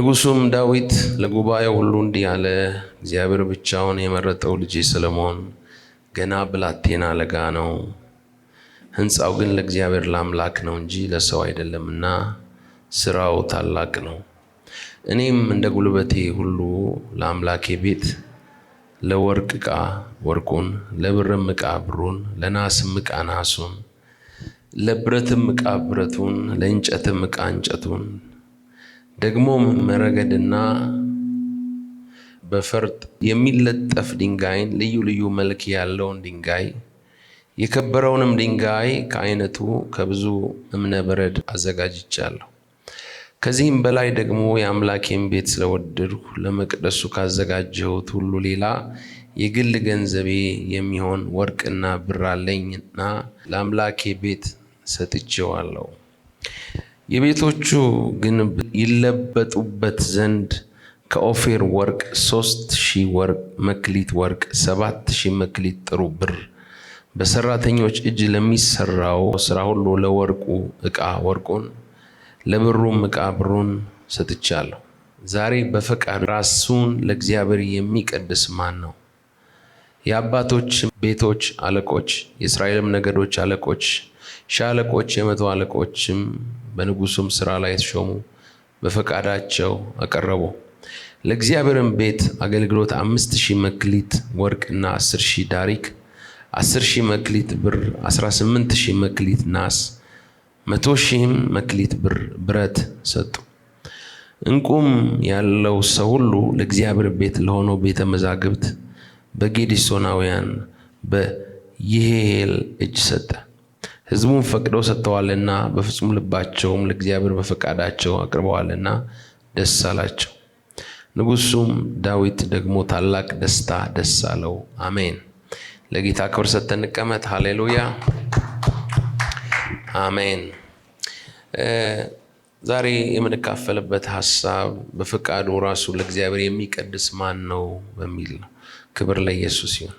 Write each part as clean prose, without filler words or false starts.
ንጉሡም ዳዊት ለጉባኤው ሁሉ እንዲህ አለ። እግዚአብሔር ብቻውን የመረጠው ልጄ ሰሎሞን ገና ብላቴና ለጋ ነው። ሕንፃው ግን ለእግዚአብሔር ለአምላክ ነው እንጂ ለሰው አይደለምና ሥራው ታላቅ ነው። እኔም እንደ ጉልበቴ ሁሉ ለአምላኬ ቤት ለወርቅ ዕቃ ወርቁን፣ ለብርም ዕቃ ብሩን፣ ለናስም ዕቃ ናሱን፣ ለብረትም ዕቃ ብረቱን፣ ለእንጨትም ዕቃ እንጨቱን፣ ደግሞም መረግድና በፈርጥ የሚለጠፍ ድንጋይን፣ ልዩ ልዩ መልክ ያለውን ድንጋይ፣ የከበረውንም ድንጋይ ከዓይነቱ ከብዙ እብነ በረድ አዘጋጅቻለሁ። ከዚህም በላይ ደግሞ የአምላኬን ቤት ስለወደድሁ ለመቅደሱ ካዘጋጀሁት ሁሉ ሌላ የግል ገንዘቤ የሚሆን ወርቅና ብር አለኝና ለአምላኬ ቤት ሰጥቼዋለሁ። የቤቶቹ ግንብ ይለበጡበት ዘንድ ከኦፊር ወርቅ 3,000 መክሊት ወርቅ፣ 7,000 መክሊት ጥሩ ብር በሰራተኞች እጅ ለሚሰራው ስራ ሁሉ ለወርቁ ዕቃ ወርቁን፣ ለብሩም ዕቃ ብሩን ሰጥቻለሁ። ዛሬ በፈቃድ ራሱን ለእግዚአብሔር የሚቀድስ ማን ነው? የአባቶች ቤቶች አለቆች፣ የእስራኤልም ነገዶች አለቆች፣ ሻለቆች፣ የመቶ አለቆችም በንጉሡም ሥራ ላይ የተሾሙ በፈቃዳቸው አቀረቡ። ለእግዚአብሔርም ቤት አገልግሎት 5,000 መክሊት ወርቅና 10,000 ዳሪክ፣ 10,000 መክሊት ብር፣ 18,000 መክሊት ናስ፣ 100,000 መክሊት ብረት ሰጡ። ዕንቁም ያለው ሰው ሁሉ ለእግዚአብሔር ቤት ለሆነው ቤተ መዛግብት በጌድሶናውያን በይሒኤል እጅ ሰጠ። ሕዝቡም ፈቅደው ሰጥተዋልና በፍጹም ልባቸውም ለእግዚአብሔር በፈቃዳቸው አቅርበዋልና ደስ አላቸው። ንጉሡም ዳዊት ደግሞ ታላቅ ደስታ ደስ አለው። አሜን። ለጌታ ክብር ሰጥተን እንቀመጥ። ሃሌሉያ አሜን። ዛሬ የምንካፈልበት ሐሳብ በፈቃዱ ራሱ ለእግዚአብሔር የሚቀድስ ማን ነው በሚል ነው። ክብር ለኢየሱስ ይሁን።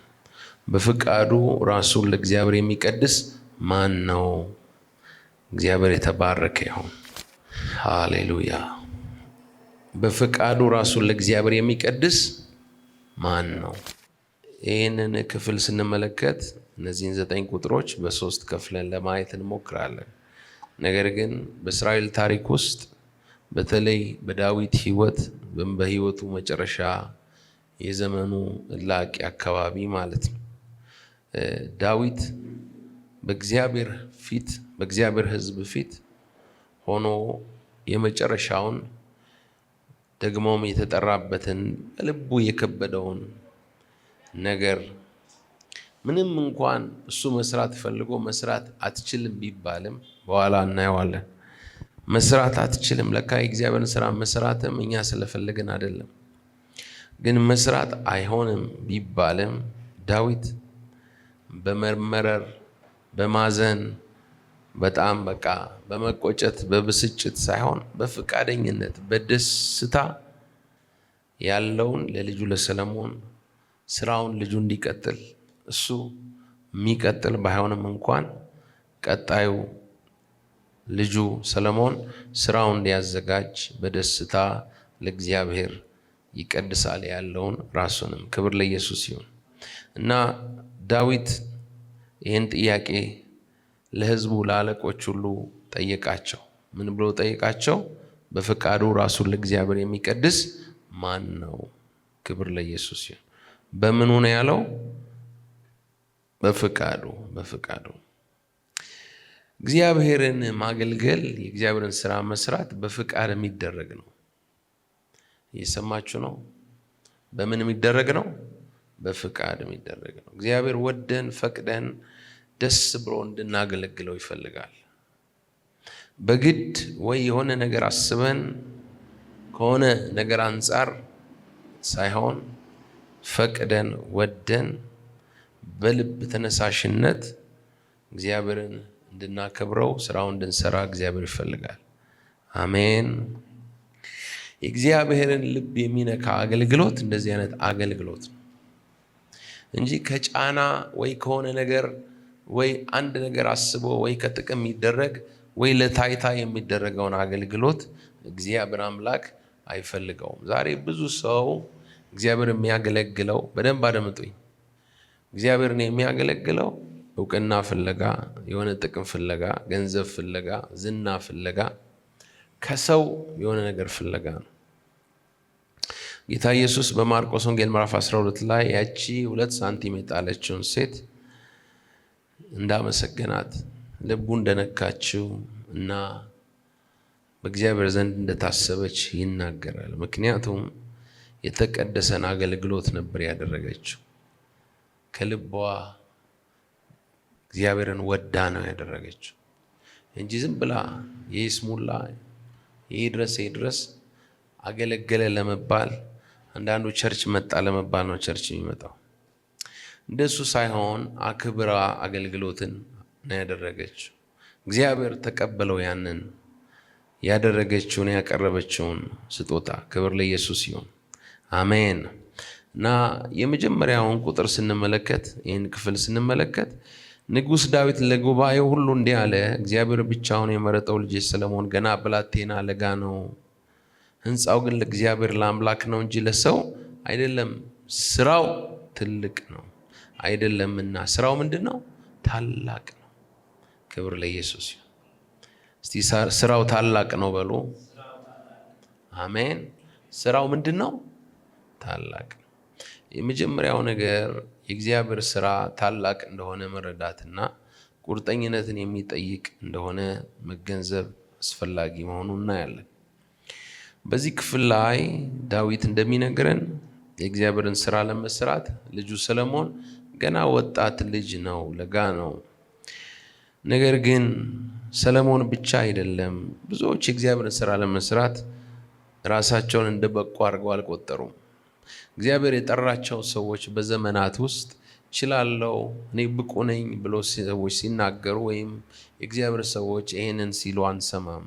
በፈቃዱ ራሱን ለእግዚአብሔር የሚቀድስ ማን ነው? እግዚአብሔር የተባረከ ይሁን። ሃሌሉያ። በፈቃዱ ራሱን ለእግዚአብሔር የሚቀድስ ማን ነው? ይህንን ክፍል ስንመለከት እነዚህን 9 ቁጥሮች በ3 ከፍለን ለማየት እንሞክራለን። ነገር ግን በእስራኤል ታሪክ ውስጥ በተለይ በዳዊት ሕይወት በሕይወቱ መጨረሻ የዘመኑ እላቂ አካባቢ ማለት ነው ዳዊት በእግዚአብሔር ፊት በእግዚአብሔር ሕዝብ ፊት ሆኖ የመጨረሻውን ደግሞም የተጠራበትን ልቡ የከበደውን ነገር ምንም እንኳን እሱ መስራት ፈልጎ መስራት አትችልም ቢባልም በኋላ እናየዋለን። መስራት አትችልም። ለካ የእግዚአብሔርን ስራ መስራትም እኛ ስለፈለግን አይደለም፣ ግን መስራት አይሆንም ቢባልም ዳዊት በመመረር በማዘን በጣም በቃ በመቆጨት በብስጭት ሳይሆን በፈቃደኝነት በደስታ ያለውን ለልጁ ለሰሎሞን ስራውን ልጁ እንዲቀጥል እሱ የሚቀጥል ባይሆንም እንኳን ቀጣዩ ልጁ ሰሎሞን ስራውን እንዲያዘጋጅ በደስታ ለእግዚአብሔር ይቀድሳል ያለውን ራሱንም። ክብር ለኢየሱስ ይሁን እና ዳዊት ይህን ጥያቄ ለሕዝቡ ለአለቆች ሁሉ ጠየቃቸው። ምን ብሎ ጠየቃቸው? በፈቃዱ ራሱን ለእግዚአብሔር የሚቀድስ ማን ነው? ክብር ለኢየሱስ ይሁን። በምኑ ነው ያለው? በፈቃዱ። እግዚአብሔርን ማገልገል የእግዚአብሔርን ስራ መስራት በፈቃድ የሚደረግ ነው። እየሰማችሁ ነው? በምን የሚደረግ ነው? በፈቃድ የሚደረግ ነው። እግዚአብሔር ወደን ፈቅደን ደስ ብሎ እንድናገለግለው ይፈልጋል። በግድ ወይ የሆነ ነገር አስበን ከሆነ ነገር አንጻር ሳይሆን ፈቅደን ወደን በልብ ተነሳሽነት እግዚአብሔርን እንድናከብረው ስራውን እንድንሰራ እግዚአብሔር ይፈልጋል። አሜን። የእግዚአብሔርን ልብ የሚነካ አገልግሎት እንደዚህ አይነት አገልግሎት ነው እንጂ ከጫና ወይ ከሆነ ነገር ወይ አንድ ነገር አስቦ ወይ ከጥቅም የሚደረግ ወይ ለታይታ የሚደረገውን አገልግሎት እግዚአብሔር አምላክ አይፈልገውም። ዛሬ ብዙ ሰው እግዚአብሔር የሚያገለግለው በደንብ አደምጡኝ፣ እግዚአብሔርን የሚያገለግለው እውቅና ፍለጋ፣ የሆነ ጥቅም ፍለጋ፣ ገንዘብ ፍለጋ፣ ዝና ፍለጋ፣ ከሰው የሆነ ነገር ፍለጋ ነው። ጌታ ኢየሱስ በማርቆስ ወንጌል ምዕራፍ 12 ላይ ያቺ 2 ሳንቲም የጣለችውን ሴት እንዳመሰገናት ልቡ እንደነካችው እና በእግዚአብሔር ዘንድ እንደታሰበች ይናገራል። ምክንያቱም የተቀደሰን አገልግሎት ነበር ያደረገችው። ከልቧ እግዚአብሔርን ወዳ ነው ያደረገችው እንጂ ዝም ብላ የይስሙላ ይድረስ አገለገለ ለመባል፣ አንዳንዱ ቸርች መጣ ለመባል ነው ቸርች የሚመጣው። እንደሱ ሳይሆን አክብራ አገልግሎትን ነው ያደረገችው። እግዚአብሔር ተቀበለው ያንን ያደረገችውን ያቀረበችውን ስጦታ። ክብር ለኢየሱስ ይሁን። አሜን። እና የመጀመሪያውን ቁጥር ስንመለከት፣ ይህን ክፍል ስንመለከት ንጉሥ ዳዊት ለጉባኤው ሁሉ እንዲህ አለ፣ እግዚአብሔር ብቻውን የመረጠው ልጅ ሰለሞን ገና ብላቴና ለጋ ነው። ሕንፃው ግን ለእግዚአብሔር ለአምላክ ነው እንጂ ለሰው አይደለም። ስራው ትልቅ ነው አይደለምና። ስራው ምንድን ነው? ታላቅ ነው። ክብር ለኢየሱስ ይሁን። እስቲ ስራው ታላቅ ነው በሉ። አሜን። ስራው ምንድን ነው? ታላቅ ነው። የመጀመሪያው ነገር የእግዚአብሔር ስራ ታላቅ እንደሆነ መረዳትና ቁርጠኝነትን የሚጠይቅ እንደሆነ መገንዘብ አስፈላጊ መሆኑን እናያለን። በዚህ ክፍል ላይ ዳዊት እንደሚነግረን የእግዚአብሔርን ስራ ለመስራት ልጁ ሰለሞን ገና ወጣት ልጅ ነው፣ ለጋ ነው። ነገር ግን ሰለሞን ብቻ አይደለም። ብዙዎች የእግዚአብሔርን ስራ ለመስራት ራሳቸውን እንደበቁ አድርገው አልቆጠሩም። እግዚአብሔር የጠራቸው ሰዎች በዘመናት ውስጥ ችላለው፣ እኔ ብቁ ነኝ ብሎ ሰዎች ሲናገሩ ወይም የእግዚአብሔር ሰዎች ይሄንን ሲሉ አንሰማም።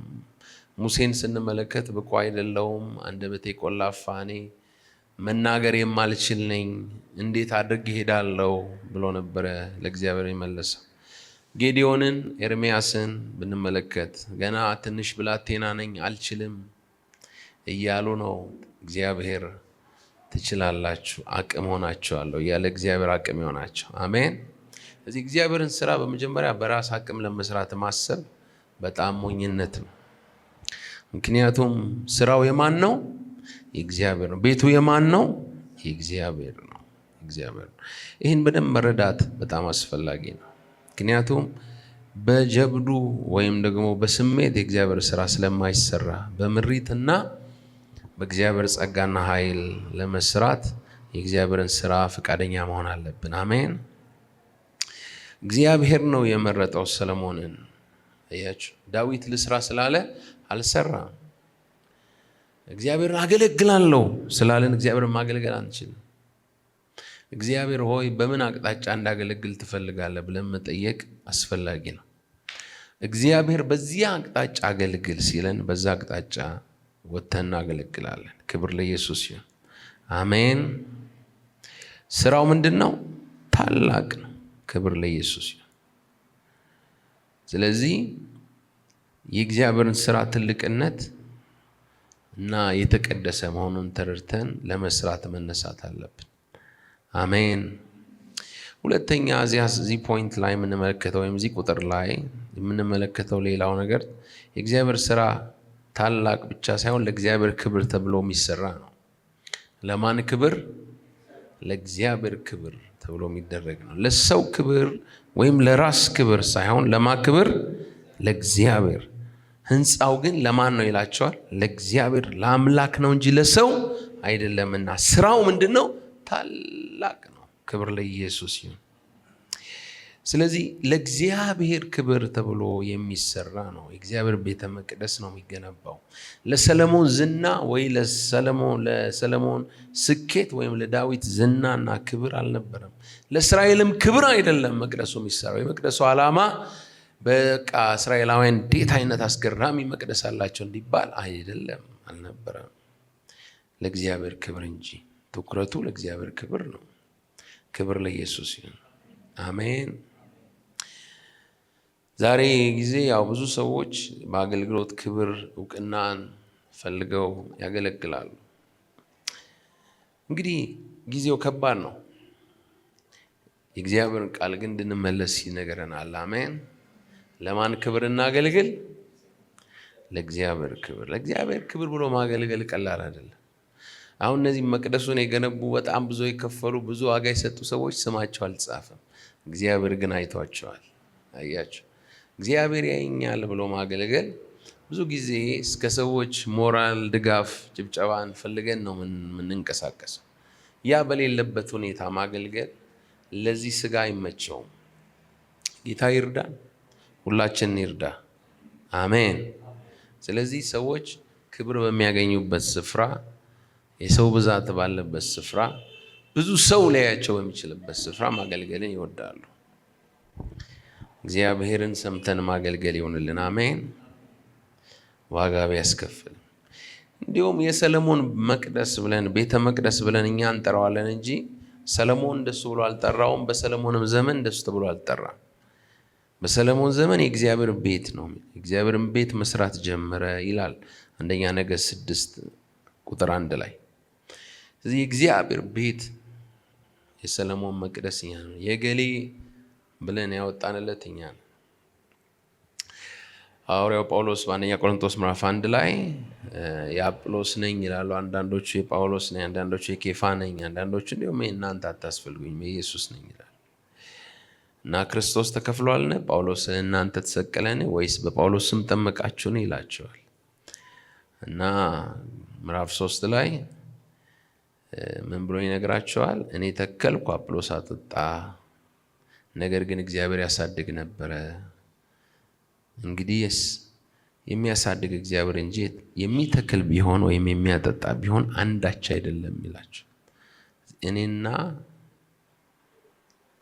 ሙሴን ስንመለከት ብቁ አይደለውም፣ አንደበቴ ቆላፋ፣ እኔ መናገር የማልችል ነኝ፣ እንዴት አድርግ እሄዳለሁ ብሎ ነበረ ለእግዚአብሔር የመለሰው። ጌዲዮንን፣ ኤርምያስን ብንመለከት ገና ትንሽ ብላቴና ነኝ አልችልም እያሉ ነው እግዚአብሔር ትችላላችሁ፣ አቅም ሆናችኋለሁ እያለ እግዚአብሔር አቅም ይሆናቸው። አሜን። እዚህ እግዚአብሔርን ስራ በመጀመሪያ በራስ አቅም ለመስራት ማሰብ በጣም ሞኝነት ነው። ምክንያቱም ስራው የማን ነው? የእግዚአብሔር ነው። ቤቱ የማን ነው? የእግዚአብሔር ነው። እግዚአብሔር ነው። ይህን በደንብ መረዳት በጣም አስፈላጊ ነው። ምክንያቱም በጀብዱ ወይም ደግሞ በስሜት የእግዚአብሔር ስራ ስለማይሰራ በምሪትና በእግዚአብሔር ጸጋና ኃይል ለመስራት የእግዚአብሔርን ስራ ፈቃደኛ መሆን አለብን። አሜን። እግዚአብሔር ነው የመረጠው ሰለሞንን። አያችሁ፣ ዳዊት ልስራ ስላለ አልሰራም። እግዚአብሔርን አገለግላለሁ ስላለን እግዚአብሔርን ማገልገል አንችልም። እግዚአብሔር ሆይ በምን አቅጣጫ እንዳገለግል ትፈልጋለህ ብለን መጠየቅ አስፈላጊ ነው። እግዚአብሔር በዚያ አቅጣጫ አገልግል ሲለን በዛ አቅጣጫ ወጥተን እናገለግላለን። ክብር ለኢየሱስ ይሁን። አሜን። ስራው ምንድን ነው? ታላቅ ነው። ክብር ለኢየሱስ ይሁን። ስለዚህ የእግዚአብሔርን ስራ ትልቅነት እና የተቀደሰ መሆኑን ተረድተን ለመስራት መነሳት አለብን። አሜን። ሁለተኛ እዚህ ፖይንት ላይ የምንመለከተው ወይም እዚህ ቁጥር ላይ የምንመለከተው ሌላው ነገር የእግዚአብሔር ስራ ታላቅ ብቻ ሳይሆን ለእግዚአብሔር ክብር ተብሎ የሚሰራ ነው። ለማን ክብር? ለእግዚአብሔር ክብር ተብሎ የሚደረግ ነው። ለሰው ክብር ወይም ለራስ ክብር ሳይሆን ለማ ክብር? ለእግዚአብሔር። ህንፃው ግን ለማን ነው ይላቸዋል? ለእግዚአብሔር ለአምላክ ነው እንጂ ለሰው አይደለምና ስራው ምንድን ነው? ታላቅ ነው። ክብር ለኢየሱስ ይሁን። ስለዚህ ለእግዚአብሔር ክብር ተብሎ የሚሰራ ነው። የእግዚአብሔር ቤተ መቅደስ ነው የሚገነባው። ለሰለሞን ዝና ወይ ለሰለሞን ስኬት ወይም ለዳዊት ዝናና ክብር አልነበረም። ለእስራኤልም ክብር አይደለም መቅደሱ የሚሰራው። የመቅደሱ ዓላማ በቃ እስራኤላውያን እንዴት አይነት አስገራሚ መቅደስ አላቸው እንዲባል አይደለም፣ አልነበረም። ለእግዚአብሔር ክብር እንጂ ትኩረቱ ለእግዚአብሔር ክብር ነው። ክብር ለኢየሱስ ይሁን። አሜን። ዛሬ ጊዜ ያው ብዙ ሰዎች በአገልግሎት ክብር እውቅናን ፈልገው ያገለግላሉ። እንግዲህ ጊዜው ከባድ ነው። የእግዚአብሔርን ቃል ግን እንድንመለስ ይነግረናል። አሜን። ለማን ክብር እናገልግል? ለእግዚአብሔር ክብር። ለእግዚአብሔር ክብር ብሎ ማገልገል ቀላል አይደለም። አሁን እነዚህ መቅደሱን የገነቡ በጣም ብዙ የከፈሉ ብዙ ዋጋ የሰጡ ሰዎች ስማቸው አልተጻፈም። እግዚአብሔር ግን አይቷቸዋል። አያቸው። እግዚአብሔር ያየኛል ብሎ ማገልገል ብዙ ጊዜ እስከ ሰዎች ሞራል ድጋፍ ጭብጨባን ፈልገን ነው የምንንቀሳቀሰው። ያ በሌለበት ሁኔታ ማገልገል ለዚህ ስጋ አይመቸውም። ጌታ ይርዳን፣ ሁላችንን ይርዳ። አሜን። ስለዚህ ሰዎች ክብር በሚያገኙበት ስፍራ፣ የሰው ብዛት ባለበት ስፍራ፣ ብዙ ሰው ሊያያቸው በሚችልበት ስፍራ ማገልገልን ይወዳሉ። እግዚአብሔርን ሰምተን ማገልገል ይሆንልን። አሜን። ዋጋ ቢያስከፍል እንዲሁም የሰለሞን መቅደስ ብለን ቤተ መቅደስ ብለን እኛ እንጠራዋለን እንጂ ሰለሞን እንደሱ ብሎ አልጠራውም። በሰለሞንም ዘመን እንደሱ ተብሎ አልጠራም። በሰለሞን ዘመን የእግዚአብሔር ቤት ነው። የእግዚአብሔርን ቤት መስራት ጀመረ ይላል አንደኛ ነገሥት 6:1 ላይ። ስለዚህ የእግዚአብሔር ቤት የሰለሞን መቅደስ እኛ ነው። የገሌ ብለን ያወጣንለት እኛ ነው። ሐዋርያው ጳውሎስ በአንደኛ ቆሮንቶስ ምዕራፍ 1 ላይ የአጵሎስ ነኝ ይላሉ። አንዳንዶቹ የጳውሎስ ነኝ፣ አንዳንዶቹ የኬፋ ነኝ፣ አንዳንዶቹ እንዲሁም እናንተ አታስፈልጉኝም የኢየሱስ ነኝ ይላል። እና ክርስቶስ ተከፍሏልን? ጳውሎስ እናንተ ተሰቀለን ወይስ በጳውሎስ ስም ጠመቃችሁን? ይላቸዋል። እና ምዕራፍ 3 ላይ ምን ብሎ ይነግራቸዋል? እኔ ተከልኩ፣ አጵሎስ አጠጣ፣ ነገር ግን እግዚአብሔር ያሳድግ ነበረ። እንግዲህስ የሚያሳድግ እግዚአብሔር እንጂ የሚተክል ቢሆን ወይም የሚያጠጣ ቢሆን አንዳች አይደለም ይላቸው። እኔና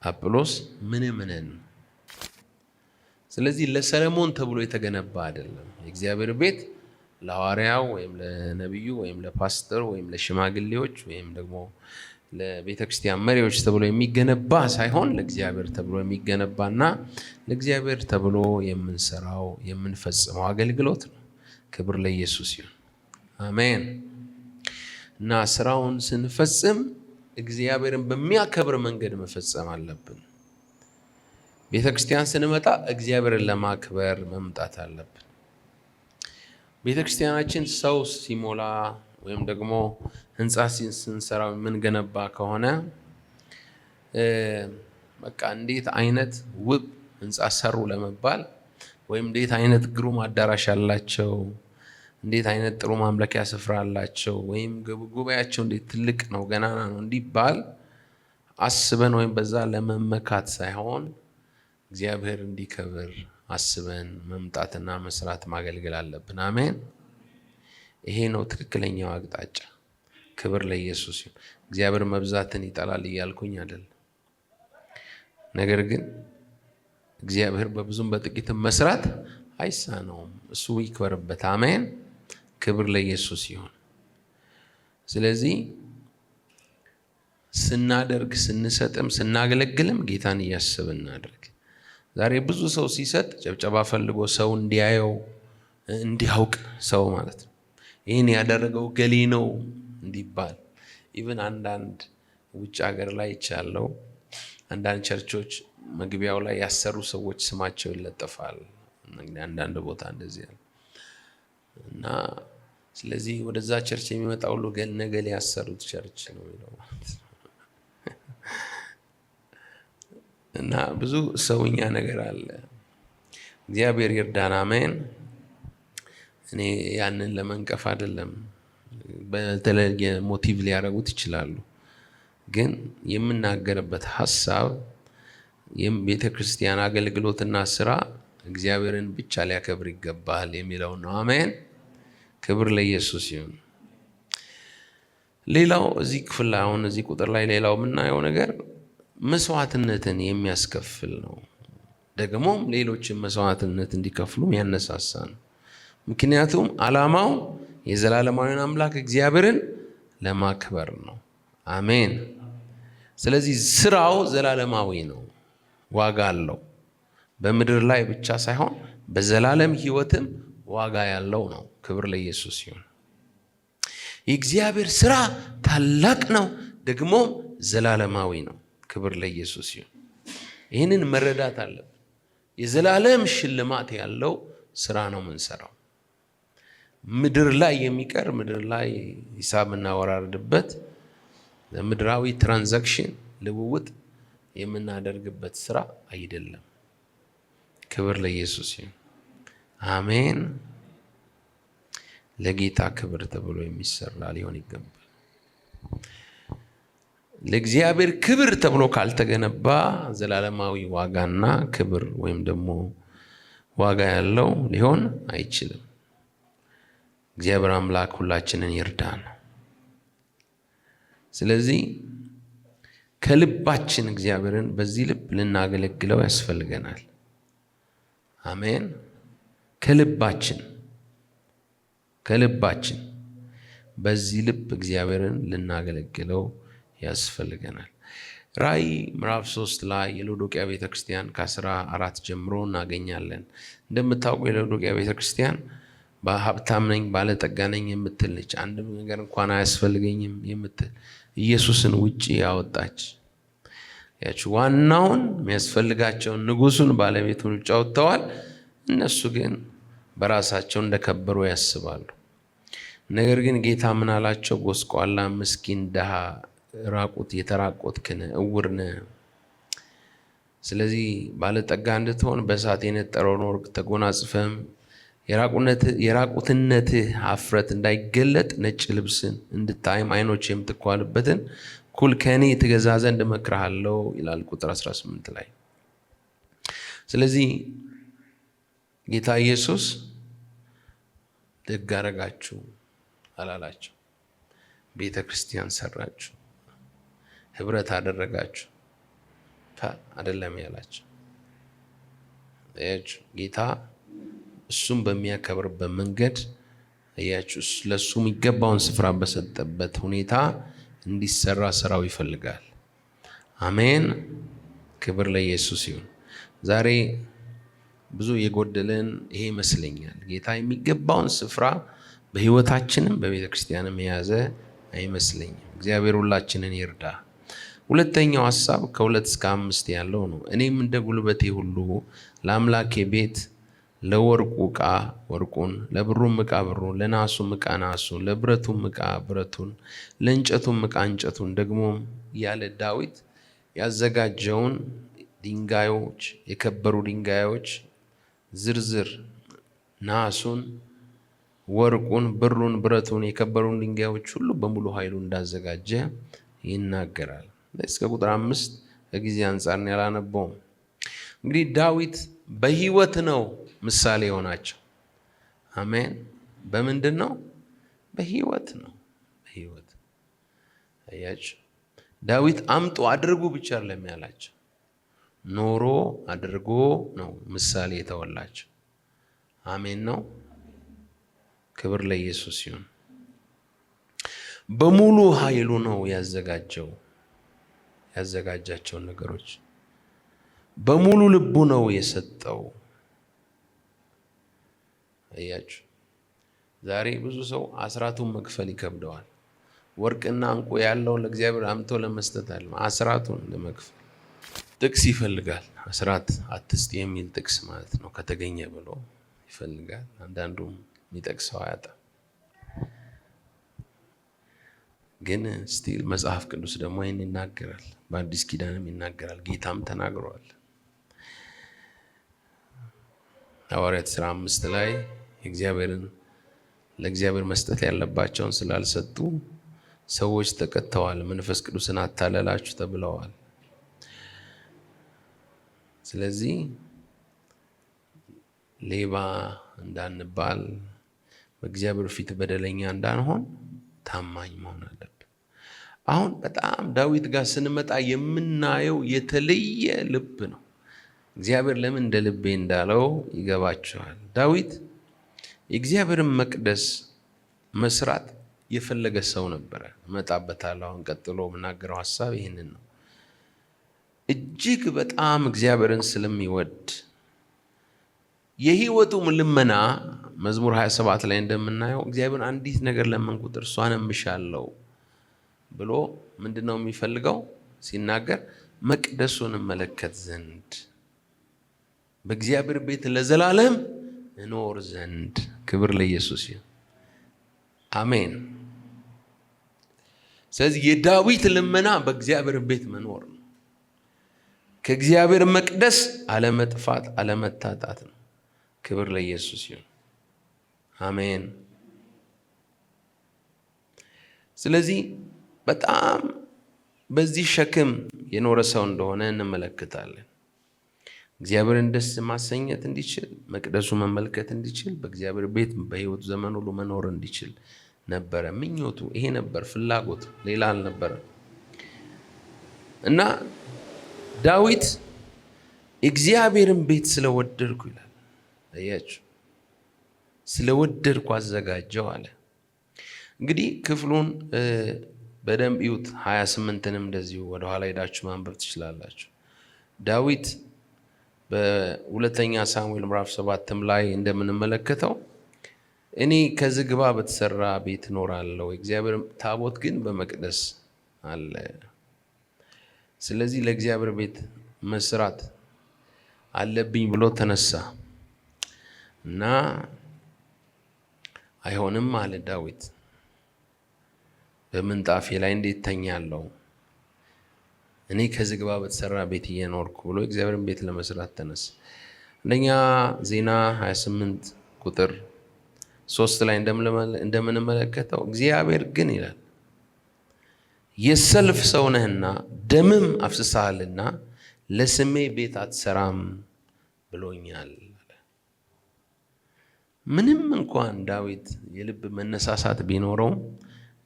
አጵሎስ ምንም ነን። ስለዚህ ለሰለሞን ተብሎ የተገነባ አይደለም። የእግዚአብሔር ቤት ለሐዋርያው ወይም ለነቢዩ ወይም ለፓስተር ወይም ለሽማግሌዎች ወይም ደግሞ ለቤተ ክርስቲያን መሪዎች ተብሎ የሚገነባ ሳይሆን ለእግዚአብሔር ተብሎ የሚገነባና ለእግዚአብሔር ተብሎ የምንሰራው የምንፈጽመው አገልግሎት ነው። ክብር ለኢየሱስ ይሁን። አሜን። እና ስራውን ስንፈጽም እግዚአብሔርን በሚያከብር መንገድ መፈጸም አለብን። ቤተ ክርስቲያን ስንመጣ እግዚአብሔርን ለማክበር መምጣት አለብን። ቤተ ክርስቲያናችን ሰው ሲሞላ ወይም ደግሞ ህንፃ ስንሰራ የምንገነባ ከሆነ በቃ እንዴት አይነት ውብ ህንፃ ሰሩ ለመባል ወይም እንዴት አይነት ግሩም አዳራሽ አላቸው፣ እንዴት አይነት ጥሩ ማምለኪያ ስፍራ አላቸው፣ ወይም ጉባኤያቸው እንዴት ትልቅ ነው ገናና ነው እንዲባል አስበን ወይም በዛ ለመመካት ሳይሆን እግዚአብሔር እንዲከብር አስበን መምጣትና መስራት ማገልገል አለብን። አሜን። ይሄ ነው ትክክለኛው አቅጣጫ። ክብር ለኢየሱስ ይሁን። እግዚአብሔር መብዛትን ይጠላል እያልኩኝ አይደል። ነገር ግን እግዚአብሔር በብዙም በጥቂትም መስራት አይሳነውም። እሱ ይክበርበት። አሜን። ክብር ለኢየሱስ ይሁን። ስለዚህ ስናደርግ፣ ስንሰጥም፣ ስናገለግልም ጌታን እያሰብን እናድርግ። ዛሬ ብዙ ሰው ሲሰጥ ጨብጨባ ፈልጎ ሰው እንዲያየው እንዲያውቅ ሰው ማለት ነው። ይህን ያደረገው ገሌ ነው እንዲባል ኢቭን አንዳንድ ውጭ ሀገር ላይ ይቻለው አንዳንድ ቸርቾች መግቢያው ላይ ያሰሩ ሰዎች ስማቸው ይለጠፋል። አንዳንድ ቦታ እንደዚህ ያለ እና ስለዚህ ወደዛ ቸርች የሚመጣ ሁሉ ገሌ ያሰሩት ቸርች ነው የሚለው ማለት ነው። እና ብዙ ሰውኛ ነገር አለ። እግዚአብሔር ይርዳን። አሜን። እኔ ያንን ለመንቀፍ አይደለም። በተለየ ሞቲቭ ሊያደርጉት ይችላሉ። ግን የምናገርበት ሐሳብ የቤተ ክርስቲያን አገልግሎትና ስራ እግዚአብሔርን ብቻ ሊያከብር ይገባል የሚለው ነው። አሜን። ክብር ለኢየሱስ ይሁን። ሌላው እዚህ ክፍል ላይ አሁን እዚህ ቁጥር ላይ ሌላው የምናየው ነገር መስዋዕትነትን የሚያስከፍል ነው። ደግሞም ሌሎችን መስዋዕትነት እንዲከፍሉ ያነሳሳ ነው። ምክንያቱም ዓላማው የዘላለማዊን አምላክ እግዚአብሔርን ለማክበር ነው። አሜን። ስለዚህ ስራው ዘላለማዊ ነው፣ ዋጋ አለው። በምድር ላይ ብቻ ሳይሆን በዘላለም ሕይወትም ዋጋ ያለው ነው። ክብር ለኢየሱስ ይሁን። የእግዚአብሔር ስራ ታላቅ ነው፣ ደግሞ ዘላለማዊ ነው። ክብር ለኢየሱስ ይሁን። ይህንን መረዳት አለብን። የዘላለም ሽልማት ያለው ስራ ነው የምንሰራው። ምድር ላይ የሚቀር ምድር ላይ ሂሳብ እናወራርድበት ምድራዊ ትራንዛክሽን ልውውጥ የምናደርግበት ስራ አይደለም። ክብር ለኢየሱስ ይሁን። አሜን። ለጌታ ክብር ተብሎ የሚሰራ ሊሆን ይገባል። ለእግዚአብሔር ክብር ተብሎ ካልተገነባ ዘላለማዊ ዋጋና ክብር ወይም ደግሞ ዋጋ ያለው ሊሆን አይችልም። እግዚአብሔር አምላክ ሁላችንን ይርዳን። ስለዚህ ከልባችን እግዚአብሔርን በዚህ ልብ ልናገለግለው ያስፈልገናል። አሜን። ከልባችን በዚህ ልብ እግዚአብሔርን ልናገለግለው ያስፈልገናል። ራእይ ምዕራፍ 3 ላይ የሎዶቅያ ቤተክርስቲያን ከ14 ጀምሮ እናገኛለን። እንደምታውቁ የሎዶቅያ ቤተክርስቲያን በሀብታም ነኝ ባለጠጋ ነኝ የምትል ነች። አንድ ነገር እንኳን አያስፈልገኝም የምትል ኢየሱስን ውጪ ያወጣች ዋናውን የሚያስፈልጋቸውን ንጉሱን ባለቤቱን ውጭ አውጥተዋል። እነሱ ግን በራሳቸው እንደከበሩ ያስባሉ። ነገር ግን ጌታ ምን አላቸው? ጎስቋላ፣ ምስኪን፣ ደሃ፣ ራቁት የተራቆትክ ነህ፣ እውር ነህ። ስለዚህ ባለጠጋ እንድትሆን በእሳት የነጠረውን ወርቅ ተጎናጽፈም የራቁትነትህ ሀፍረት እንዳይገለጥ ነጭ ልብስን እንድታይም ዓይኖች የምትኳልበትን ኩል ከእኔ ትገዛ ዘንድ እመክርሃለሁ ይላል ቁጥር 18 ላይ። ስለዚህ ጌታ ኢየሱስ ደግ አረጋችሁ አላላቸው። ቤተ ክርስቲያን ሰራችሁ፣ ህብረት አደረጋችሁ አይደለም ያላቸው። ጌታ እሱም በሚያከብርበት መንገድ ለሱ የሚገባውን ስፍራ በሰጠበት ሁኔታ እንዲሰራ ስራው ይፈልጋል። አሜን። ክብር ለኢየሱስ ይሁን። ዛሬ ብዙ የጎደለን ይሄ ይመስለኛል። ጌታ የሚገባውን ስፍራ በህይወታችንም በቤተ ክርስቲያንም የያዘ አይመስለኝም። እግዚአብሔር ሁላችንን ይርዳ። ሁለተኛው ሐሳብ ከ2 እስከ 5 ያለው ነው። እኔም እንደ ጉልበቴ ሁሉ ለአምላኬ ቤት ለወርቁ ዕቃ ወርቁን፣ ለብሩም ዕቃ ብሩን፣ ለናሱም ዕቃ ናሱን፣ ለብረቱም ዕቃ ብረቱን፣ ለእንጨቱም ዕቃ እንጨቱን፣ ደግሞም ያለ ዳዊት ያዘጋጀውን ድንጋዮች፣ የከበሩ ድንጋዮች ዝርዝር ናሱን፣ ወርቁን፣ ብሩን፣ ብረቱን፣ የከበሩን ድንጋዮች ሁሉ በሙሉ ኃይሉ እንዳዘጋጀ ይናገራል። እስከ ቁጥር 5 ከጊዜ አንጻር ያላነበውም። እንግዲህ ዳዊት በህይወት ነው ምሳሌ የሆናቸው። አሜን። በምንድን ነው? በህይወት ነው። በህይወት አያችሁ። ዳዊት አምጡ አድርጉ ብቻ አይደለም ያላቸው፣ ኖሮ አድርጎ ነው ምሳሌ የተወላቸው። አሜን ነው። ክብር ለኢየሱስ ይሁን። በሙሉ ኃይሉ ነው ያዘጋጃቸውን ነገሮች በሙሉ ልቡ ነው የሰጠው። አያችሁ። ዛሬ ብዙ ሰው አስራቱን መክፈል ይከብደዋል። ወርቅና እንቁ ያለው ለእግዚአብሔር አምቶ ለመስጠት አለ፣ አስራቱን ለመክፈል ጥቅስ ይፈልጋል። አስራት አትስጥ የሚል ጥቅስ ማለት ነው ከተገኘ ብሎ ይፈልጋል። አንዳንዱም የሚጠቅሰው አያጣም። ግን ስቲል መጽሐፍ ቅዱስ ደግሞ ይህን ይናገራል። በአዲስ ኪዳንም ይናገራል። ጌታም ተናግሯል። ሐዋርያት ሥራ 5 ላይ ለእግዚአብሔር መስጠት ያለባቸውን ስላልሰጡ ሰዎች ተቀጥተዋል፣ መንፈስ ቅዱስን አታለላችሁ ተብለዋል። ስለዚህ ሌባ እንዳንባል፣ በእግዚአብሔር ፊት በደለኛ እንዳንሆን ታማኝ መሆን አለብን። አሁን በጣም ዳዊት ጋር ስንመጣ የምናየው የተለየ ልብ ነው። እግዚአብሔር ለምን እንደ ልቤ እንዳለው ይገባቸዋል። ዳዊት የእግዚአብሔርን መቅደስ መስራት የፈለገ ሰው ነበረ። እመጣበታለሁ። አሁን ቀጥሎ የምናገረው ሐሳብ ይህንን ነው። እጅግ በጣም እግዚአብሔርን ስለሚወድ የህይወቱም ልመና መዝሙር 27 ላይ እንደምናየው እግዚአብሔር አንዲት ነገር ለመንኩት እርሷንም እሻለሁ ብሎ ምንድነው የሚፈልገው ሲናገር መቅደሱን መለከት ዘንድ በእግዚአብሔር ቤት ለዘላለም እኖር ዘንድ። ክብር ለኢየሱስ ይሁን። አሜን። ስለዚህ የዳዊት ልመና በእግዚአብሔር ቤት መኖር ነው። ከእግዚአብሔር መቅደስ አለመጥፋት አለመታጣት ነው። ክብር ለኢየሱስ ይሁን። አሜን። ስለዚህ በጣም በዚህ ሸክም የኖረ ሰው እንደሆነ እንመለከታለን። እግዚአብሔርን ደስ ማሰኘት እንዲችል፣ መቅደሱ መመልከት እንዲችል፣ በእግዚአብሔር ቤት በሕይወት ዘመን ሁሉ መኖር እንዲችል ነበረ ምኞቱ። ይሄ ነበር ፍላጎቱ፣ ሌላ አልነበረ። እና ዳዊት እግዚአብሔርን ቤት ስለወደድኩ ይላል። አያችሁ፣ ስለወደድኩ አዘጋጀው አለ። እንግዲህ ክፍሉን በደንብ ይዩት። 28ንም እንደዚሁ ወደ ኋላ ሄዳችሁ ማንበብ ትችላላችሁ። ዳዊት በሁለተኛ ሳሙኤል ምዕራፍ 7 ላይ እንደምንመለከተው እኔ ከዝግባ በተሰራ ቤት እኖራለሁ፣ እግዚአብሔር ታቦት ግን በመቅደስ አለ። ስለዚህ ለእግዚአብሔር ቤት መስራት አለብኝ ብሎ ተነሳ እና አይሆንም አለ ዳዊት። በምንጣፌ ላይ እንዴት ተኛለሁ? እኔ ከዝግባ በተሰራ ቤት እየኖርኩ ብሎ እግዚአብሔርን ቤት ለመስራት ተነሳ። አንደኛ ዜና 28 ቁጥር 3 ላይ እንደምንመለከተው እግዚአብሔር ግን ይላል የሰልፍ ሰው ነህና ደምም አፍስሰሃልና ለስሜ ቤት አትሰራም ብሎኛል። ምንም እንኳን ዳዊት የልብ መነሳሳት ቢኖረውም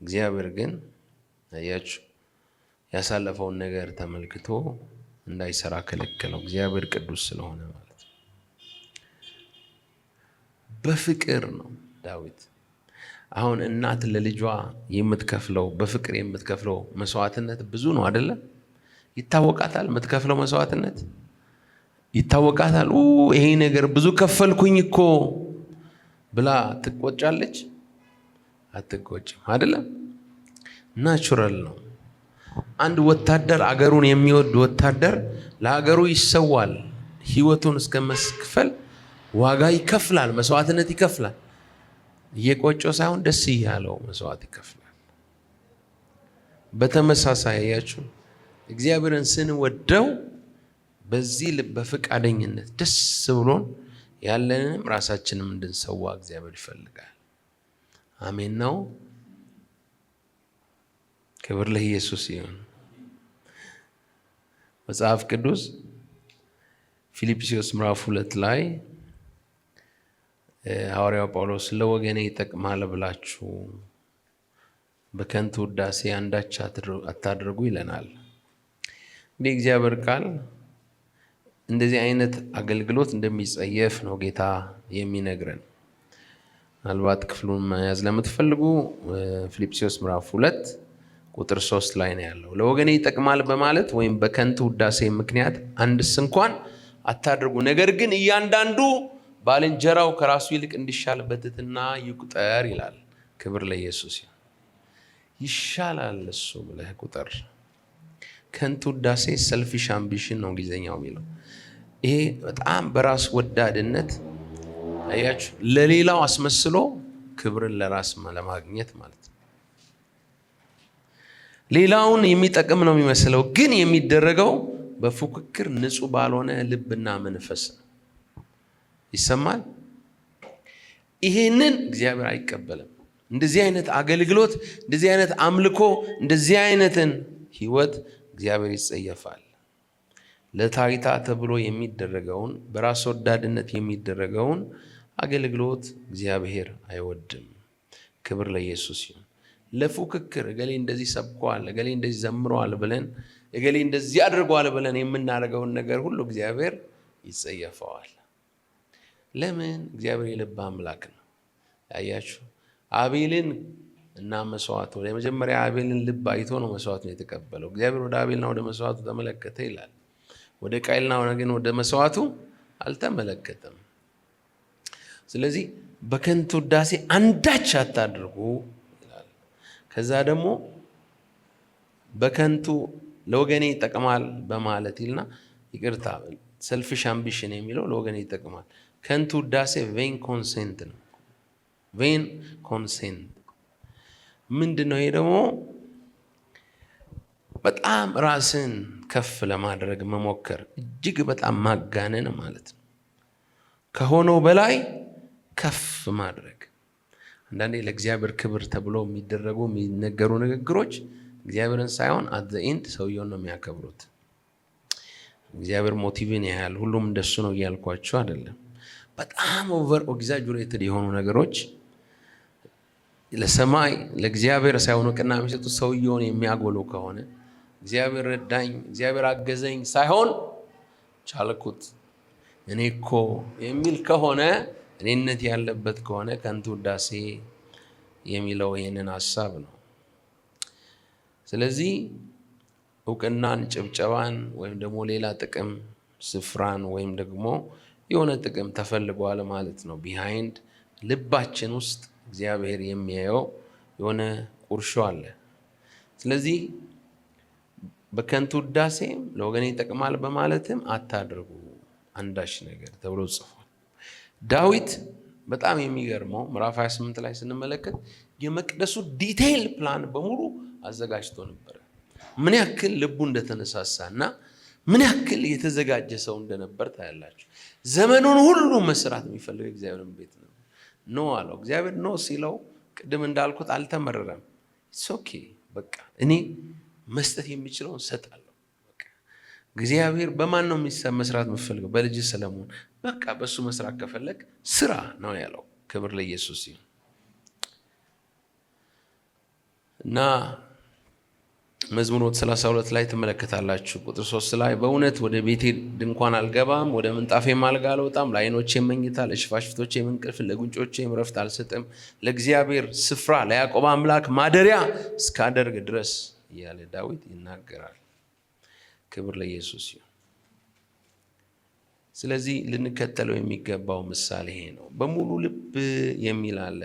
እግዚአብሔር ግን አያችሁ ያሳለፈውን ነገር ተመልክቶ እንዳይሰራ ከለከለው። እግዚአብሔር ቅዱስ ስለሆነ ማለት ነው። በፍቅር ነው ዳዊት። አሁን እናት ለልጇ የምትከፍለው በፍቅር የምትከፍለው መስዋዕትነት ብዙ ነው አይደለ? ይታወቃታል። የምትከፍለው መስዋዕትነት ይታወቃታል። ይሄ ነገር ብዙ ከፈልኩኝ እኮ ብላ ትቆጫለች? አትቆጭም አይደለም? ናቹራል ነው። አንድ ወታደር አገሩን የሚወድ ወታደር ለሀገሩ ይሰዋል። ህይወቱን እስከ መስክፈል ዋጋ ይከፍላል፣ መስዋዕትነት ይከፍላል። እየቆጨው ሳይሆን ደስ እያለው መስዋዕት ይከፍላል። በተመሳሳይ ያያችሁ እግዚአብሔርን ስንወደው በዚህ በፈቃደኝነት ደስ ብሎን ያለንም ራሳችንም እንድንሰዋ እግዚአብሔር ይፈልጋል። አሜን ነው። ክብር ለኢየሱስ ይሁን። መጽሐፍ ቅዱስ ፊልጵስዩስ ምዕራፍ 2 ላይ ሐዋርያው ጳውሎስ ለወገኔ ይጠቅማል ብላችሁ በከንቱ ውዳሴ አንዳች አታድርጉ ይለናል። እንግዲህ እግዚአብሔር ቃል እንደዚህ አይነት አገልግሎት እንደሚጸየፍ ነው ጌታ የሚነግረን። ምናልባት ክፍሉን መያዝ ለምትፈልጉ ፊልጵስዩስ ምዕራፍ 2 ቁጥር 3 ላይ ነው ያለው። ለወገኔ ይጠቅማል በማለት ወይም በከንቱ ውዳሴ ምክንያት አንድስ እንኳን አታድርጉ፣ ነገር ግን እያንዳንዱ ባልንጀራው ከራሱ ይልቅ እንዲሻል በትሕትና ይቁጠር ይላል። ክብር ለኢየሱስ ይሁን። ይሻላል እሱ ብለህ ቁጠር። ከንቱ ውዳሴ ሰልፊሽ አምቢሽን ነው እንግሊዝኛው የሚለው። ይሄ በጣም በራስ ወዳድነት አያችሁ፣ ለሌላው አስመስሎ ክብርን ለራስ ለማግኘት ማለት ነው። ሌላውን የሚጠቅም ነው የሚመስለው፣ ግን የሚደረገው በፉክክር ንጹህ ባልሆነ ልብና መንፈስ ነው። ይሰማል። ይሄንን እግዚአብሔር አይቀበልም። እንደዚህ አይነት አገልግሎት፣ እንደዚህ አይነት አምልኮ፣ እንደዚህ አይነትን ህይወት እግዚአብሔር ይጸየፋል። ለታይታ ተብሎ የሚደረገውን በራስ ወዳድነት የሚደረገውን አገልግሎት እግዚአብሔር አይወድም። ክብር ለኢየሱስ ይሁን። ለፉክክር እገሌ እንደዚህ ሰብኳል፣ እገሌ እንደዚህ ዘምሯል ብለን እገሌ እንደዚህ አድርጓል ብለን የምናደርገውን ነገር ሁሉ እግዚአብሔር ይጸየፈዋል። ለምን? እግዚአብሔር የልብ አምላክ ነው። ያያችሁ አቤልን እና መስዋዕቱ ወደ መጀመሪያ አቤልን ልብ አይቶ ነው መስዋዕቱን የተቀበለው። እግዚአብሔር ወደ አቤልና ወደ መስዋዕቱ ተመለከተ ይላል። ወደ ቃየልና ግን ወደ መስዋዕቱ አልተመለከተም። ስለዚህ በከንቱ ውዳሴ አንዳች አታድርጉ ይላል። ከዛ ደግሞ በከንቱ ለወገኔ ይጠቅማል በማለት ይልና ይቅርታ ሰልፊሽ አምቢሽን የሚለው ለወገኔ ይጠቅማል። ከንቱ ውዳሴ ቬን ኮንሴንት ነው። ቬን ኮንሴንት ምንድን ነው? ይሄ ደግሞ በጣም ራስን ከፍ ለማድረግ መሞከር፣ እጅግ በጣም ማጋነን ማለት ነው። ከሆነው በላይ ከፍ ማድረግ። አንዳንዴ ለእግዚአብሔር ክብር ተብሎ የሚደረጉ የሚነገሩ ንግግሮች እግዚአብሔርን ሳይሆን አት ዘ ኤንድ ሰውየውን ነው የሚያከብሩት። እግዚአብሔር ሞቲቭን ያህል ሁሉም እንደሱ ነው እያልኳቸው አይደለም። በጣም ኦቨር ኤግዛጁሬትድ የሆኑ ነገሮች ለሰማይ ለእግዚአብሔር ሳይሆን እውቅና የሚሰጡት ሰውየውን የሚያጎሉ ከሆነ እግዚአብሔር ረዳኝ፣ እግዚአብሔር አገዘኝ ሳይሆን ቻልኩት፣ እኔ እኮ የሚል ከሆነ እኔነት ያለበት ከሆነ ከንቱ ውዳሴ የሚለው ይህንን ሀሳብ ነው። ስለዚህ እውቅናን፣ ጭብጨባን ወይም ደግሞ ሌላ ጥቅም ስፍራን ወይም ደግሞ የሆነ ጥቅም ተፈልጓል ማለት ነው። ቢሃይንድ ልባችን ውስጥ እግዚአብሔር የሚያየው የሆነ ቁርሾ አለ። ስለዚህ በከንቱ ውዳሴም ለወገኔ ይጠቅማል በማለትም አታድርጉ አንዳች ነገር ተብሎ ጽፏል። ዳዊት በጣም የሚገርመው ምዕራፍ 28 ላይ ስንመለከት የመቅደሱ ዲቴይል ፕላን በሙሉ አዘጋጅቶ ነበረ። ምን ያክል ልቡ እንደተነሳሳና ምን ያክል የተዘጋጀ ሰው እንደነበር ታያላችሁ። ዘመኑን ሁሉ መስራት የሚፈልግ እግዚአብሔርን ቤት ነው። ኖ አለው። እግዚአብሔር ኖ ሲለው ቅድም እንዳልኩት አልተመረረም። ኢትስ ኦኬ በቃ እኔ መስጠት የሚችለውን ሰጣለሁ። በቃ እግዚአብሔር በማን ነው መስራት የምፈልገው? በልጅ ሰለሞን። በቃ በሱ መስራት ከፈለግ ስራ ነው ያለው። ክብር ለኢየሱስ ይሁን። እና መዝሙር 32 ላይ ትመለከታላችሁ። ቁጥር 3 ላይ በእውነት ወደ ቤቴ ድንኳን አልገባም፣ ወደ ምንጣፌም አልጋ አልወጣም፣ ለዓይኖቼ መኝታ፣ ለሽፋሽፍቶቼ እንቅልፍ፣ ለጉንጮቼም ረፍት አልሰጥም፣ ለእግዚአብሔር ስፍራ ለያዕቆብ አምላክ ማደሪያ እስካደርግ ድረስ እያለ ዳዊት ይናገራል። ክብር ለኢየሱስ ይሁን። ስለዚህ ልንከተለው የሚገባው ምሳሌ ይሄ ነው። በሙሉ ልብ የሚል አለ።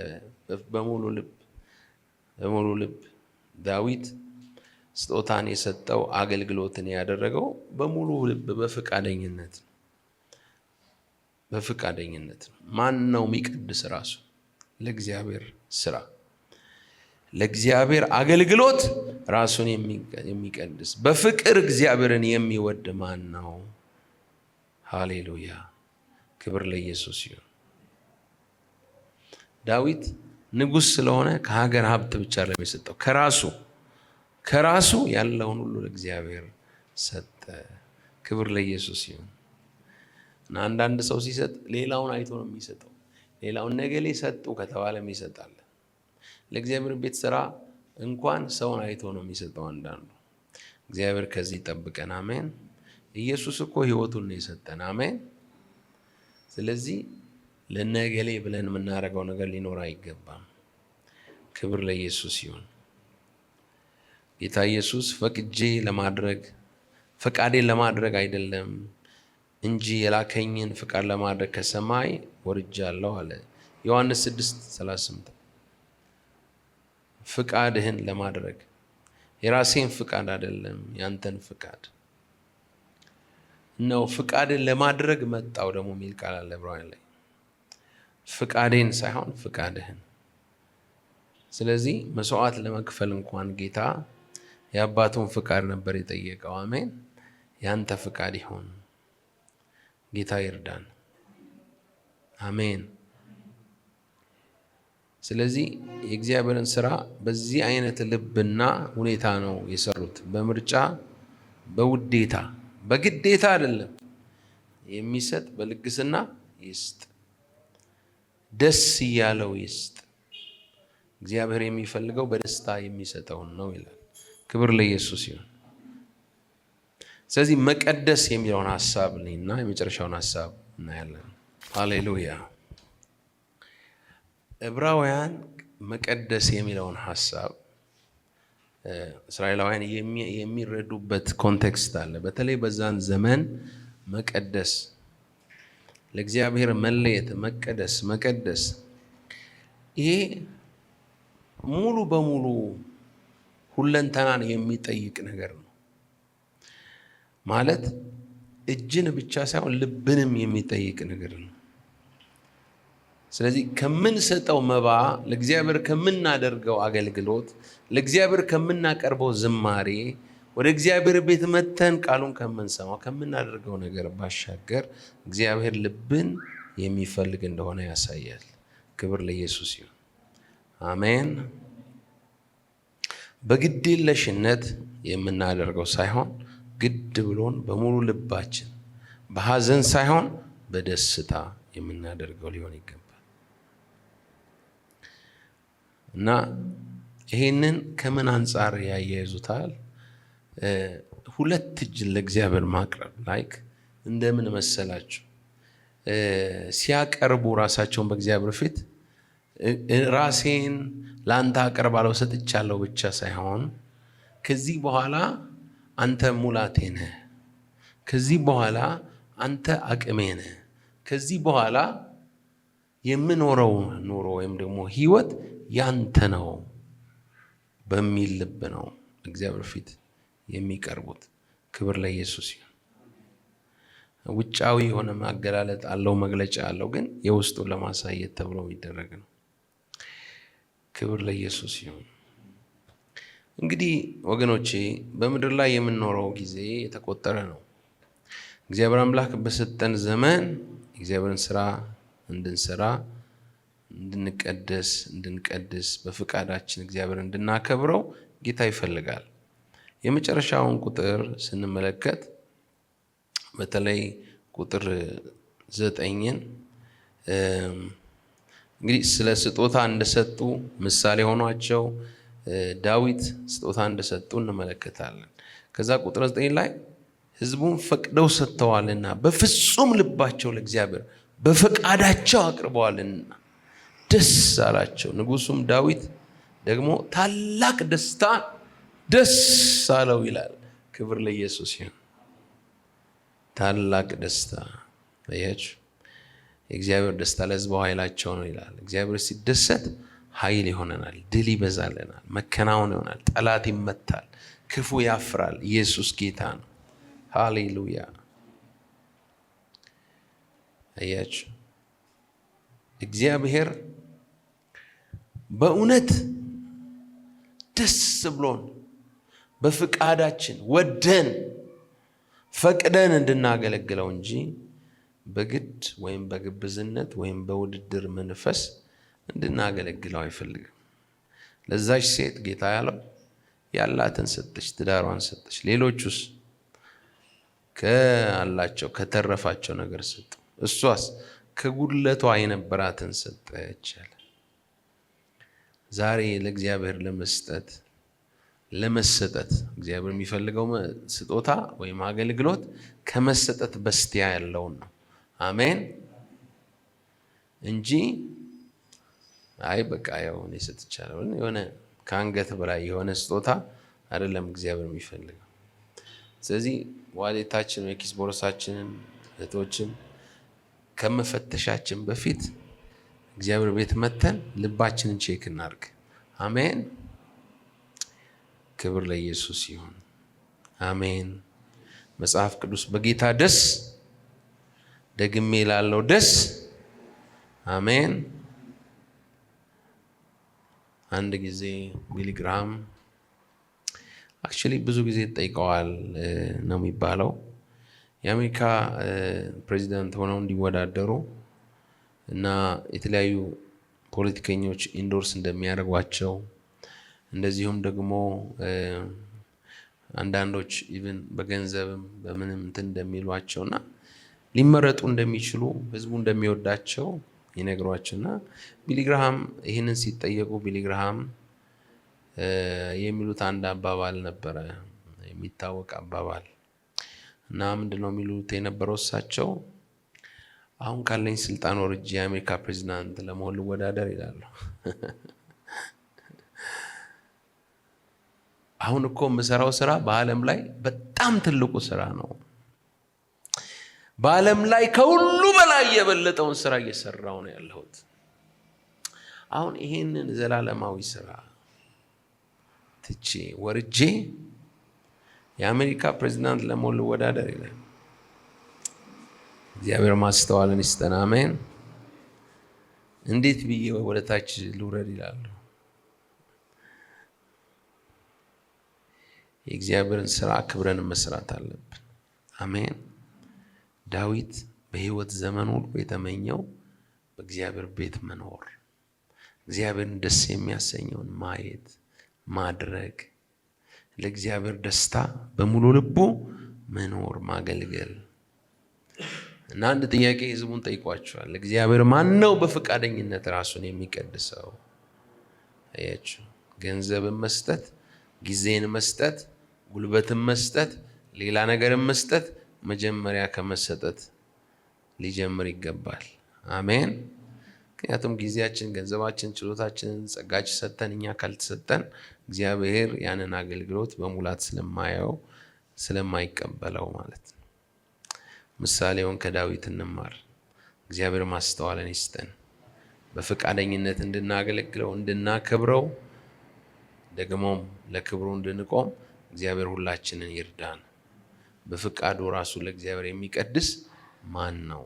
በሙሉ ልብ ዳዊት ስጦታን የሰጠው አገልግሎትን ያደረገው በሙሉ ልብ በፈቃደኝነት ነው። ማን ነው የሚቀድስ? ራሱ ለእግዚአብሔር ስራ፣ ለእግዚአብሔር አገልግሎት ራሱን የሚቀድስ በፍቅር እግዚአብሔርን የሚወድ ማን ነው? ሃሌሉያ! ክብር ለኢየሱስ ይሁን። ዳዊት ንጉሥ ስለሆነ ከሀገር ሀብት ብቻ አይደለም የሰጠው፣ ከራሱ ያለውን ሁሉ ለእግዚአብሔር ሰጠ። ክብር ለኢየሱስ ይሁን። እና አንዳንድ ሰው ሲሰጥ ሌላውን አይቶ ነው የሚሰጠው። ሌላውን ነገሌ ሰጡ ከተባለም ይሰጣል። ለእግዚአብሔር ቤት ስራ እንኳን ሰውን አይቶ ነው የሚሰጠው አንዳንዱ። እግዚአብሔር ከዚህ ይጠብቀን። አሜን። ኢየሱስ እኮ ህይወቱን ነው የሰጠን። አሜን። ስለዚህ ለነገሌ ብለን የምናደርገው ነገር ሊኖር አይገባም። ክብር ለኢየሱስ ይሁን። ጌታ ኢየሱስ ፈቃዴን ለማድረግ አይደለም እንጂ የላከኝን ፈቃድ ለማድረግ ከሰማይ ወርጃለሁ አለ። ዮሐንስ 6:38 ፍቃድህን ለማድረግ የራሴን ፍቃድ አይደለም ያንተን ፍቃድ ነው። ፍቃድን ለማድረግ መጣው ደግሞ የሚል ቃል አለ ዕብራውያን ላይ። ፍቃዴን ሳይሆን ፍቃድህን። ስለዚህ መስዋዕት ለመክፈል እንኳን ጌታ የአባቱን ፍቃድ ነበር የጠየቀው። አሜን። ያንተ ፍቃድ ይሁን። ጌታ ይርዳን። አሜን። ስለዚህ የእግዚአብሔርን ስራ በዚህ አይነት ልብና ሁኔታ ነው የሰሩት። በምርጫ በውዴታ በግዴታ አይደለም። የሚሰጥ በልግስና ይስጥ፣ ደስ እያለው ይስጥ። እግዚአብሔር የሚፈልገው በደስታ የሚሰጠውን ነው ይላል። ክብር ለኢየሱስ ይሁን። ስለዚህ መቀደስ የሚለውን ሐሳብ እና የመጨረሻውን ሐሳብ እናያለን። ሃሌሉያ። ዕብራውያን መቀደስ የሚለውን ሐሳብ እስራኤላውያን የሚረዱበት ኮንቴክስት አለ። በተለይ በዛን ዘመን መቀደስ፣ ለእግዚአብሔር መለየት፣ መቀደስ ይሄ ሙሉ በሙሉ ሁለንተናን የሚጠይቅ ነገር ነው። ማለት እጅን ብቻ ሳይሆን ልብንም የሚጠይቅ ነገር ነው። ስለዚህ ከምንሰጠው መባ፣ ለእግዚአብሔር ከምናደርገው አገልግሎት፣ ለእግዚአብሔር ከምናቀርበው ዝማሬ፣ ወደ እግዚአብሔር ቤት መተን ቃሉን ከምንሰማው ከምናደርገው ነገር ባሻገር እግዚአብሔር ልብን የሚፈልግ እንደሆነ ያሳያል። ክብር ለኢየሱስ ይሁን። አሜን። በግዴለሽነት የምናደርገው ሳይሆን ግድ ብሎን በሙሉ ልባችን በሐዘን ሳይሆን በደስታ የምናደርገው ሊሆን ይገባል። እና ይሄንን ከምን አንጻር ያያይዙታል? ሁለት እጅ ለእግዚአብሔር ማቅረብ ላይክ እንደምን መሰላችሁ? ሲያቀርቡ ራሳቸውን በእግዚአብሔር ፊት ራሴን ለአንተ አቀርባለሁ ሰጥቻለሁ ብቻ ሳይሆን ከዚህ በኋላ አንተ ሙላቴ ነህ፣ ከዚህ በኋላ አንተ አቅሜ ነህ፣ ከዚህ በኋላ የምኖረው ኑሮ ወይም ደግሞ ህይወት ያንተ ነው በሚል ልብ ነው እግዚአብሔር ፊት የሚቀርቡት። ክብር ለኢየሱስ ይሁን። ውጫዊ የሆነ ማገላለጥ አለው፣ መግለጫ አለው፣ ግን የውስጡን ለማሳየት ተብሎ የሚደረግ ነው። ክብር ለኢየሱስ ይሁን። እንግዲህ ወገኖቼ በምድር ላይ የምንኖረው ጊዜ የተቆጠረ ነው። እግዚአብሔር አምላክ በሰጠን ዘመን እግዚአብሔርን ስራ እንድንሰራ፣ እንድንቀድስ በፍቃዳችን እግዚአብሔር እንድናከብረው ጌታ ይፈልጋል። የመጨረሻውን ቁጥር ስንመለከት በተለይ ቁጥር 9ን እንግዲህ ስለ ስጦታ እንደሰጡ ምሳሌ ሆኗቸው ዳዊት ስጦታ እንደሰጡ እንመለከታለን። ከዛ ቁጥር 9 ላይ ሕዝቡን ፈቅደው ሰጥተዋልና በፍጹም ልባቸው ለእግዚአብሔር በፈቃዳቸው አቅርበዋልና ደስ አላቸው። ንጉሱም ዳዊት ደግሞ ታላቅ ደስታ ደስ አለው ይላል። ክብር ለኢየሱስ ይሁን። ታላቅ ደስታ አያችሁ። የእግዚአብሔር ደስታ ለሕዝቡ ኃይላቸው ነው ይላል። እግዚአብሔር ሲደሰት ኃይል ይሆነናል፣ ድል ይበዛልናል፣ መከናወን ይሆናል፣ ጠላት ይመታል፣ ክፉ ያፍራል። ኢየሱስ ጌታ ነው። ሃሌሉያ። አያችሁ እግዚአብሔር በእውነት ደስ ብሎን በፍቃዳችን ወደን ፈቅደን እንድናገለግለው እንጂ በግድ ወይም በግብዝነት ወይም በውድድር መንፈስ እንድናገለግለው አይፈልግም። ለዛች ሴት ጌታ ያለው ያላትን ሰጠች፣ ትዳሯን ሰጠች። ሌሎቹስ ከአላቸው ከተረፋቸው ነገር ሰጡ። እሷስ ከጉድለቷ የነበራትን ሰጠች አለ። ዛሬ ለእግዚአብሔር ለመሰጠት እግዚአብሔር የሚፈልገው ስጦታ ወይም አገልግሎት ከመሰጠት በስቲያ ያለውን ነው። አሜን። እንጂ አይ በቃ ያው እኔ ሰጥቻለሁ የሆነ ከአንገት በላይ የሆነ ስጦታ አይደለም እግዚአብሔር የሚፈልገው። ስለዚህ ዋሌታችን የኪስ ቦርሳችንን እህቶችን ከመፈተሻችን በፊት እግዚአብሔር ቤት መተን ልባችንን ቼክ እናርግ። አሜን። ክብር ለኢየሱስ ይሁን። አሜን። መጽሐፍ ቅዱስ በጌታ ደስ ደግሜ ላለው ደስ አሜን። አንድ ጊዜ ቢሊ ግራሃም አክቹሊ ብዙ ጊዜ ጠይቀዋል ነው የሚባለው የአሜሪካ ፕሬዚዳንት ሆነው እንዲወዳደሩ እና የተለያዩ ፖለቲከኞች ኢንዶርስ እንደሚያደርጓቸው እንደዚሁም ደግሞ አንዳንዶች ኢቭን በገንዘብም በምንም እንትን እንደሚሏቸውና ሊመረጡ እንደሚችሉ ህዝቡ እንደሚወዳቸው ይነግሯቸውና ቢሊ ግራሃም ይህንን ሲጠየቁ ቢሊ ግራሃም የሚሉት አንድ አባባል ነበረ፣ የሚታወቅ አባባል እና ምንድነው የሚሉት የነበረው እሳቸው አሁን ካለኝ ስልጣን ወርጄ የአሜሪካ ፕሬዚዳንት ለመሆን ልወዳደር ይላሉ። አሁን እኮ የምሰራው ስራ በዓለም ላይ በጣም ትልቁ ስራ ነው። በዓለም ላይ ከሁሉ በላይ የበለጠውን ስራ እየሰራው ነው ያለሁት። አሁን ይሄንን ዘላለማዊ ስራ ትቼ ወርጄ የአሜሪካ ፕሬዝዳንት ለመሆን ልወዳደር ይላል። እግዚአብሔር ማስተዋልን ይስጠን። አሜን። እንዴት ብዬ ወደ ታች ልውረድ ይላሉ። የእግዚአብሔርን ስራ አክብረን መስራት አለብን። አሜን። ዳዊት በህይወት ዘመኑ ሁሉ የተመኘው በእግዚአብሔር ቤት መኖር፣ እግዚአብሔርን ደስ የሚያሰኘውን ማየት፣ ማድረግ፣ ለእግዚአብሔር ደስታ በሙሉ ልቡ መኖር፣ ማገልገል። እና አንድ ጥያቄ ህዝቡን ጠይቋቸዋል። እግዚአብሔር ማን ነው በፈቃደኝነት ራሱን የሚቀድሰው? አያችሁ፣ ገንዘብን መስጠት፣ ጊዜን መስጠት፣ ጉልበትን መስጠት፣ ሌላ ነገርን መስጠት መጀመሪያ ከመሰጠት ሊጀምር ይገባል። አሜን። ምክንያቱም ጊዜያችን፣ ገንዘባችን፣ ችሎታችንን፣ ጸጋችን ሰጠን እኛ ካልተሰጠን እግዚአብሔር ያንን አገልግሎት በሙላት ስለማየው ስለማይቀበለው ማለት ነው። ምሳሌውን ከዳዊት እንማር። እግዚአብሔር ማስተዋልን ይስጠን። በፈቃደኝነት እንድናገለግለው፣ እንድናከብረው፣ ደግሞም ለክብሩ እንድንቆም እግዚአብሔር ሁላችንን ይርዳን። በፍቃዱ ራሱ ለእግዚአብሔር የሚቀድስ ማን ነው?